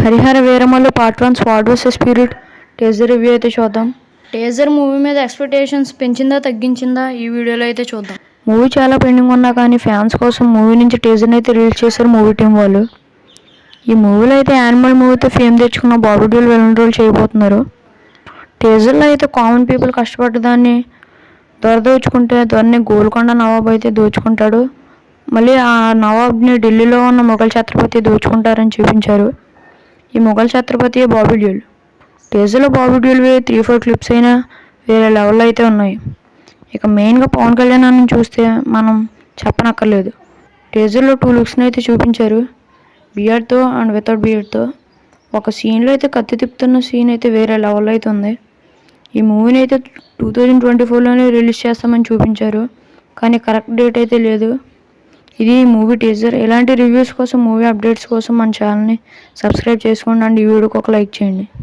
Harihara Veeramallu part 1 స్వాడ్ versus spirit teaser review అయితే చూద్దాం. Teaser movie మీద ఎక్స్పెక్టేషన్స్ పెంచిందా తగ్గించిందా ఈ వీడియోలో అయితే చూద్దాం. మూవీ చాలా పెండింగ్ ఉన్నా కానీ ఫ్యాన్స్ కోసం మూవీ నుంచి టీజర్ని అయితే రిలీజ్ చేశారు మూవీ టీం వాళ్ళు. ఈ మూవీలో అయితే యానిమల్ మూవీతో ఫేమ్ తెచ్చుకున్న బాబీ డియోల్ విలన్ రోల్ చేయబోతున్నారు. టీజర్లో అయితే కామన్ పీపుల్ కష్టపడ్డ దాన్ని దొరదోచుకుంటే దాన్ని గోల్కొండ నవాబ్ అయితే దోచుకుంటాడు. మళ్ళీ ఆ నవాబ్ని ఢిల్లీలో ఉన్న మొఘల్ ఛత్రపతి దోచుకుంటారని చూపించారు. ఈ మొఘల్ ఛత్రపతి బాబీ డియోల్. టీజర్లో బాబీ డియోల్ 3-4 క్లిప్స్ అయినా వేరే లెవెల్లో అయితే ఉన్నాయి. ఇక మెయిన్గా పవన్ కళ్యాణ్ అని చూస్తే మనం చెప్పనక్కర్లేదు. టీజర్లో 2 లుక్స్ని అయితే చూపించారు, బియర్డ్తో అండ్ వితౌట్ బియర్డ్తో. ఒక సీన్లో అయితే కత్తి తిప్పుతున్న సీన్ అయితే వేరే లెవెల్లో అయితే ఉంది. ఈ మూవీని అయితే 2024లోనే రిలీజ్ చేస్తామని చూపించారు, కానీ కరెక్ట్ డేట్ అయితే లేదు. ఇది మూవీ టీజర్. ఇలాంటి రివ్యూస్ కోసం, మూవీ అప్డేట్స్ కోసం మన ఛానల్ని సబ్స్క్రైబ్ చేసుకోండి అండ్ ఈ వీడియోకి ఒక లైక్ చేయండి.